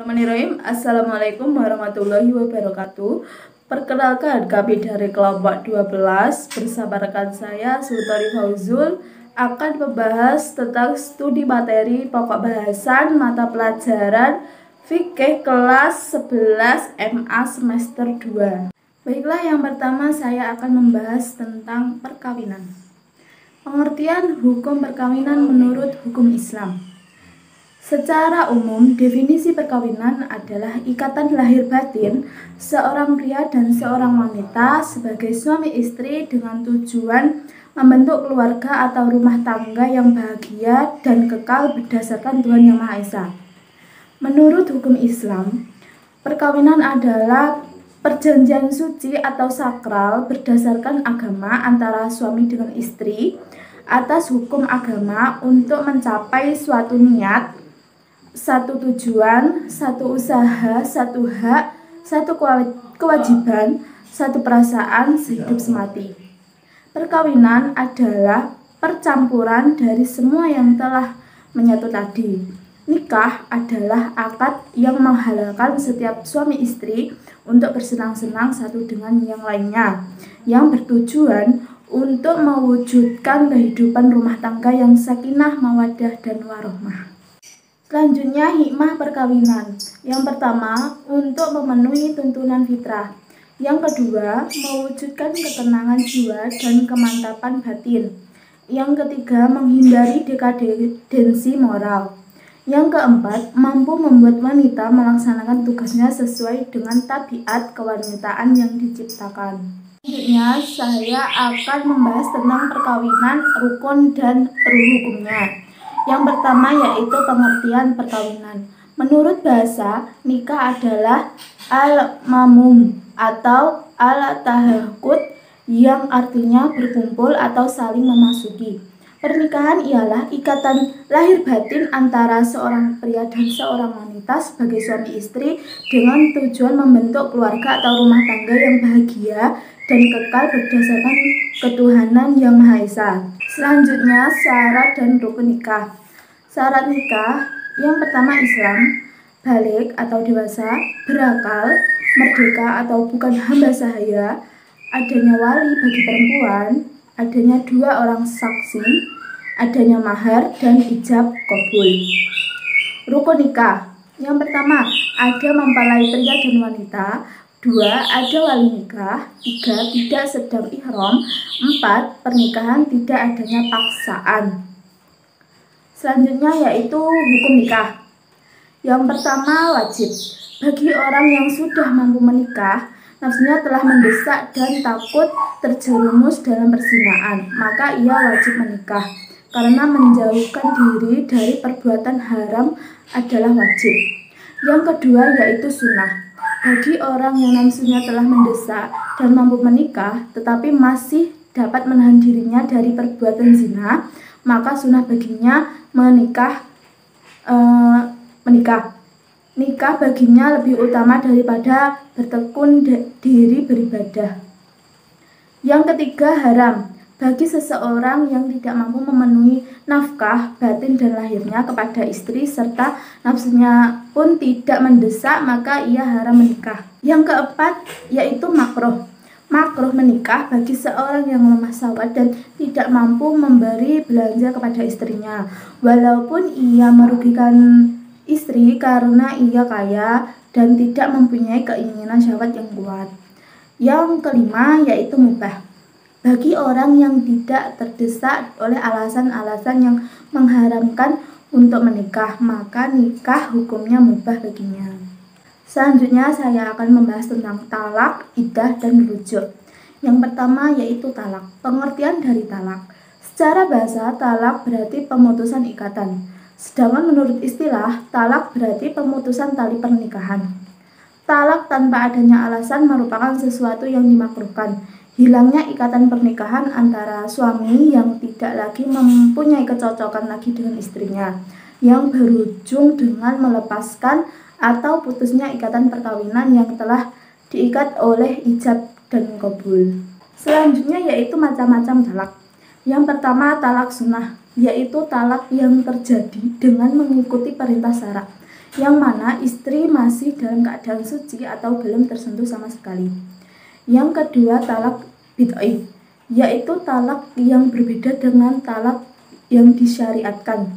Bismillahirrahmanirrahim. Assalamualaikum warahmatullahi wabarakatuh. Perkenalkan, kami dari kelompok 12 bersama rekan saya Sultani Fauzul akan membahas tentang studi materi pokok bahasan mata pelajaran fikih kelas 11 MA semester 2. Baiklah, yang pertama saya akan membahas tentang perkawinan. Pengertian hukum perkawinan menurut hukum Islam. Secara umum, definisi perkawinan adalah ikatan lahir batin seorang pria dan seorang wanita sebagai suami istri dengan tujuan membentuk keluarga atau rumah tangga yang bahagia dan kekal berdasarkan Tuhan Yang Maha Esa. Menurut hukum Islam, perkawinan adalah perjanjian suci atau sakral berdasarkan agama antara suami dengan istri atas hukum agama untuk mencapai suatu niat, satu tujuan, satu usaha, satu hak, satu kewajiban, satu perasaan sehidup semati. Perkawinan adalah percampuran dari semua yang telah menyatu tadi. Nikah adalah akad yang menghalalkan setiap suami istri untuk bersenang-senang satu dengan yang lainnya, yang bertujuan untuk mewujudkan kehidupan rumah tangga yang sakinah, mawaddah, dan warohmah. Selanjutnya, hikmah perkawinan. Yang pertama, untuk memenuhi tuntunan fitrah. Yang kedua, mewujudkan ketenangan jiwa dan kemantapan batin. Yang ketiga, menghindari dekadensi moral. Yang keempat, mampu membuat wanita melaksanakan tugasnya sesuai dengan tabiat kewanitaan yang diciptakan. Selanjutnya, saya akan membahas tentang perkawinan, rukun, dan hukumnya. Yang pertama yaitu pengertian perkawinan. Menurut bahasa, nikah adalah al-mamum atau al-tahakkud yang artinya berkumpul atau saling memasuki. Pernikahan ialah ikatan lahir batin antara seorang pria dan seorang wanita sebagai suami istri dengan tujuan membentuk keluarga atau rumah tangga yang bahagia dan kekal berdasarkan ketuhanan Yang Maha Esa. Selanjutnya, syarat dan rukun nikah. Syarat nikah yang pertama Islam, balik atau dewasa, berakal, merdeka atau bukan hamba sahaya, adanya wali bagi perempuan, adanya 2 orang saksi, adanya mahar, dan ijab qabul. Rukun nikah yang pertama, ada mempelai pria dan wanita. 2. Ada wali nikah. 3. Tidak sedang ihram. 4. Pernikahan tidak adanya paksaan. Selanjutnya yaitu hukum nikah. Yang pertama, wajib. Bagi orang yang sudah mampu menikah, nafsunya telah mendesak dan takut terjerumus dalam perzinaan, maka ia wajib menikah. Karena menjauhkan diri dari perbuatan haram adalah wajib. Yang kedua yaitu sunnah. Bagi orang yang nafsunya telah mendesak dan mampu menikah, tetapi masih dapat menahan dirinya dari perbuatan zina, maka sunnah baginya menikah. Nikah baginya lebih utama daripada bertekun diri beribadah. Yang ketiga, haram. Bagi seseorang yang tidak mampu memenuhi nafkah batin dan lahirnya kepada istri serta nafsunya pun tidak mendesak, maka ia haram menikah. Yang keempat yaitu makruh. Makruh menikah bagi seorang yang lemah syahwat dan tidak mampu memberi belanja kepada istrinya, walaupun ia merugikan istri karena ia kaya dan tidak mempunyai keinginan syahwat yang kuat. Yang kelima yaitu mubah. Bagi orang yang tidak terdesak oleh alasan-alasan yang mengharamkan untuk menikah, maka nikah hukumnya mubah baginya. Selanjutnya saya akan membahas tentang talak, iddah, dan rujuk. Yang pertama yaitu talak. Pengertian dari talak. Secara bahasa, talak berarti pemutusan ikatan. Sedangkan menurut istilah, talak berarti pemutusan tali pernikahan. Talak tanpa adanya alasan merupakan sesuatu yang dimakruhkan. Hilangnya ikatan pernikahan antara suami yang tidak lagi mempunyai kecocokan lagi dengan istrinya, yang berujung dengan melepaskan atau putusnya ikatan perkawinan yang telah diikat oleh ijab dan qabul. Selanjutnya yaitu macam-macam talak. Yang pertama, talak sunnah, yaitu talak yang terjadi dengan mengikuti perintah syara. yang mana istri masih dalam keadaan suci atau belum tersentuh sama sekali. Yang kedua, talak bid'ah, yaitu talak yang berbeda dengan talak yang disyariatkan.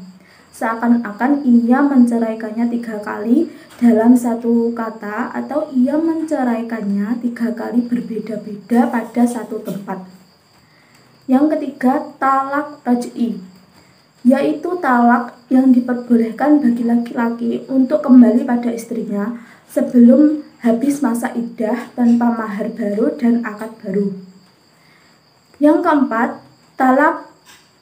Seakan-akan ia menceraikannya 3 kali dalam satu kata, atau ia menceraikannya 3 kali berbeda-beda pada satu tempat. Yang ketiga, talak raj'i, yaitu talak yang diperbolehkan bagi laki-laki untuk kembali pada istrinya sebelum habis masa iddah tanpa mahar baru dan akad baru. Yang keempat, talak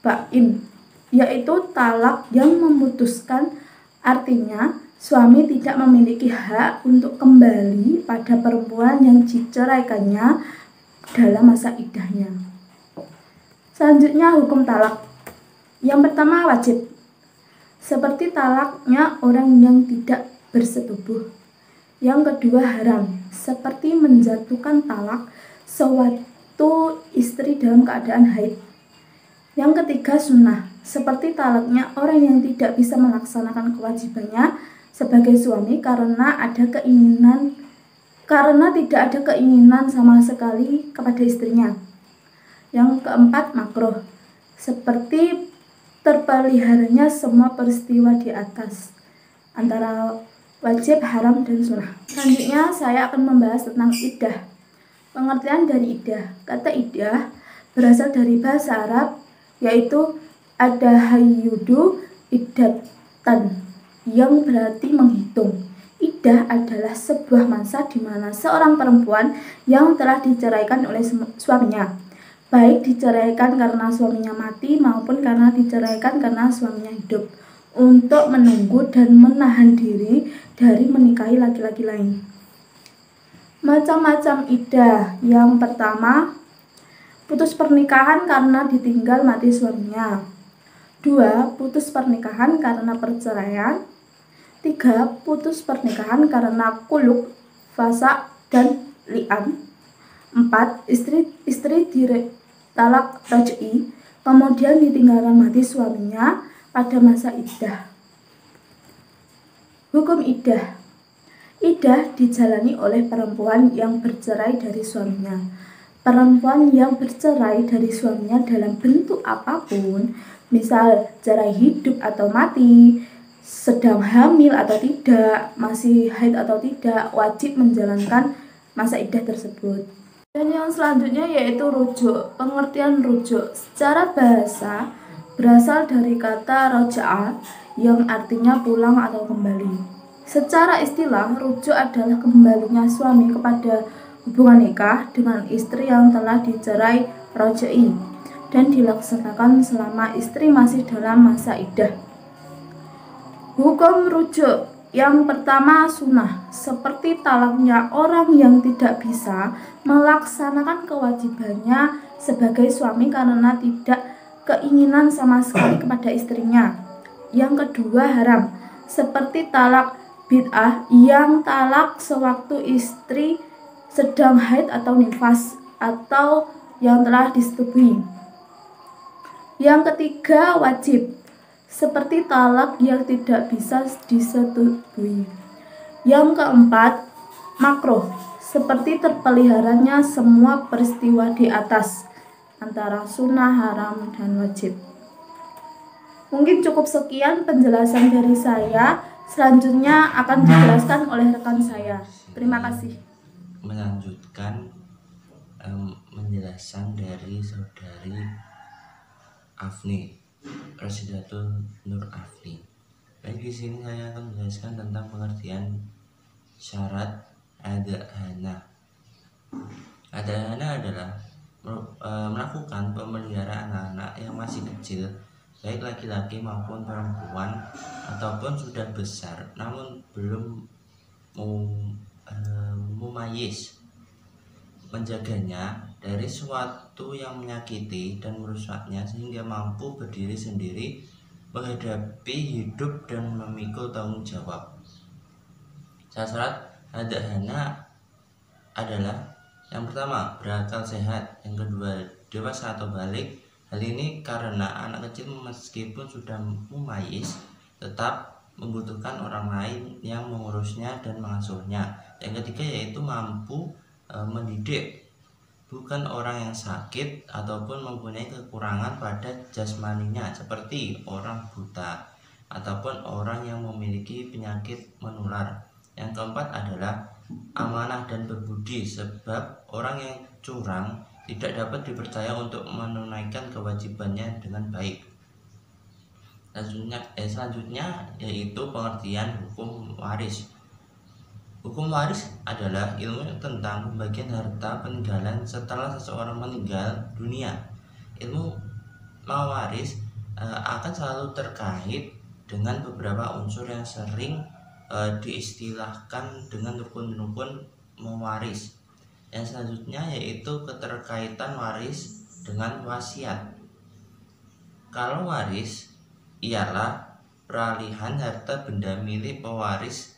bain, yaitu talak yang memutuskan, artinya suami tidak memiliki hak untuk kembali pada perempuan yang diceraikannya dalam masa iddahnya. Selanjutnya, hukum talak. Yang pertama, wajib, seperti talaknya orang yang tidak bersetubuh. Yang kedua, haram, seperti menjatuhkan talak sewaktu istri dalam keadaan haid. Yang ketiga, sunnah, seperti talaknya orang yang tidak bisa melaksanakan kewajibannya sebagai suami karena tidak ada keinginan sama sekali kepada istrinya. Yang keempat, makruh, seperti terpeliharanya semua peristiwa di atas antara wajib, haram, dan sunnah. Selanjutnya saya akan membahas tentang iddah. Pengertian dari iddah. Kata iddah berasal dari bahasa Arab, yaitu adahayyudu iddatan, yang berarti menghitung. Iddah adalah sebuah masa di mana seorang perempuan yang telah diceraikan oleh suaminya, baik diceraikan karena suaminya mati maupun karena diceraikan karena suaminya hidup, untuk menunggu dan menahan diri dari menikahi laki-laki lain. Macam-macam iddah. Yang pertama, putus pernikahan karena ditinggal mati suaminya. 2. Putus pernikahan karena perceraian. 3. Putus pernikahan karena kuluk, fasa, dan li'an. 4. Istri talak raj'i, kemudian ditinggalkan mati suaminya pada masa iddah. Hukum iddah. Iddah dijalani oleh perempuan yang bercerai dari suaminya. Perempuan yang bercerai dari suaminya dalam bentuk apapun, misal cerai hidup atau mati, sedang hamil atau tidak, masih haid atau tidak, wajib menjalankan masa iddah tersebut. Dan yang selanjutnya yaitu rujuk. Pengertian rujuk secara bahasa berasal dari kata roja'a, yang artinya pulang atau kembali. Secara istilah, rujuk adalah kembalinya suami kepada hubungan nikah dengan istri yang telah dicerai rojai dan dilaksanakan selama istri masih dalam masa iddah. Hukum rujuk. Yang pertama, sunnah, seperti talaknya orang yang tidak bisa melaksanakan kewajibannya sebagai suami karena tidak keinginan sama sekali kepada istrinya. Yang kedua, haram, seperti talak bid'ah, yang talak sewaktu istri sedang haid atau nifas atau yang telah disetubui. Yang ketiga, wajib, seperti talak yang tidak bisa disetubui. Yang keempat, makruh, seperti terpeliharanya semua peristiwa di atas antara sunnah, haram, dan wajib. Mungkin cukup sekian penjelasan dari saya. Selanjutnya akan dijelaskan oleh rekan saya. Terima kasih. Melanjutkan penjelasan dari saudari Afni, Rasidatul Nur Afni. Baik, di sini saya akan menjelaskan tentang pengertian syarat adhana. Adhana adalah melakukan pemeliharaan anak yang masih kecil, baik laki-laki maupun perempuan, ataupun sudah besar namun belum mumayyiz, menjaganya dari sesuatu yang menyakiti dan merusaknya sehingga mampu berdiri sendiri, menghadapi hidup dan memikul tanggung jawab. Syarat adhana adalah yang pertama, berakal sehat. Yang kedua, dewasa atau balik. Hal ini karena anak kecil meskipun sudah mumayyiz tetap membutuhkan orang lain yang mengurusnya dan mengasuhnya. Yang ketiga yaitu mampu mendidik, bukan orang yang sakit ataupun mempunyai kekurangan pada jasmaninya seperti orang buta ataupun orang yang memiliki penyakit menular. Yang keempat adalah amanah dan berbudi, sebab orang yang curang tidak dapat dipercaya untuk menunaikan kewajibannya dengan baik. Selanjutnya yaitu pengertian hukum waris. Hukum waris adalah ilmu tentang pembagian harta peninggalan setelah seseorang meninggal dunia. Ilmu mewaris akan selalu terkait dengan beberapa unsur yang sering diistilahkan dengan rukun-rukun mewaris. Yang selanjutnya yaitu keterkaitan waris dengan wasiat. Kalau waris ialah peralihan harta benda milik pewaris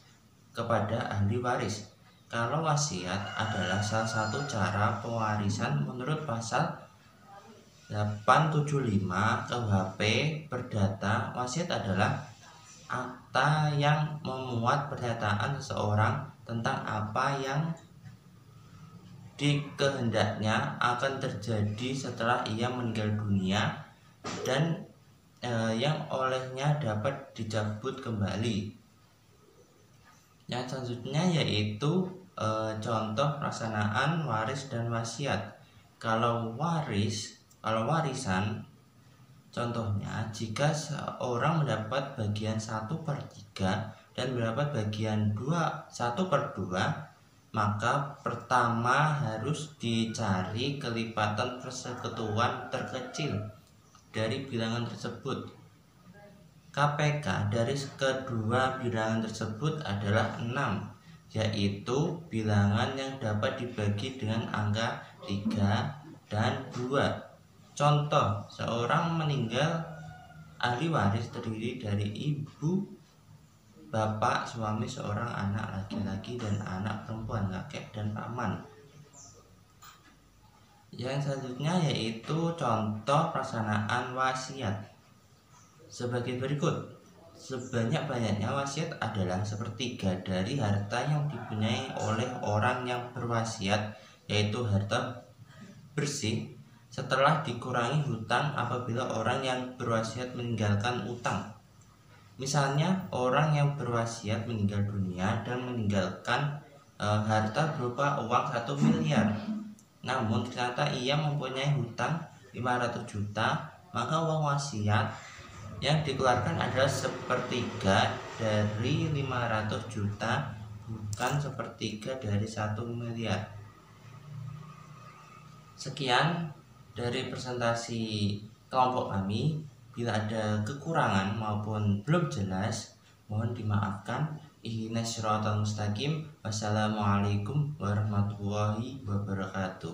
kepada ahli waris. Kalau wasiat adalah salah satu cara pewarisan menurut pasal 875 KUHP Perdata. Wasiat adalah akta yang memuat pernyataan seseorang tentang apa yang dikehendaknya akan terjadi setelah ia meninggal dunia dan yang olehnya dapat dicabut kembali. Yang selanjutnya yaitu contoh pelaksanaan waris dan wasiat. Kalau warisan, contohnya jika seorang mendapat bagian 1/3 dan mendapat bagian 1/2, maka pertama harus dicari kelipatan persekutuan terkecil dari bilangan tersebut. KPK dari kedua bilangan tersebut adalah 6, yaitu bilangan yang dapat dibagi dengan angka 3 dan 2. Contoh, seorang meninggal, ahli waris terdiri dari ibu, bapak, suami, seorang anak laki-laki dan anak perempuan, kakek dan paman. Yang selanjutnya yaitu contoh pelaksanaan wasiat sebagai berikut. Sebanyak-banyaknya wasiat adalah 1/3 dari harta yang dipunyai oleh orang yang berwasiat, yaitu harta bersih setelah dikurangi hutang apabila orang yang berwasiat meninggalkan utang. Misalnya orang yang berwasiat meninggal dunia dan meninggalkan harta berupa uang 1 miliar. Namun ternyata ia mempunyai hutang 500 juta, maka uang wasiat yang dikeluarkan adalah 1/3 dari 500 juta, bukan 1/3 dari 1 miliar. Sekian dari presentasi kelompok kami. Bila ada kekurangan maupun belum jelas, mohon dimaafkan. Ihdinas siratal mustaqim. Wassalamualaikum warahmatullahi wabarakatuh.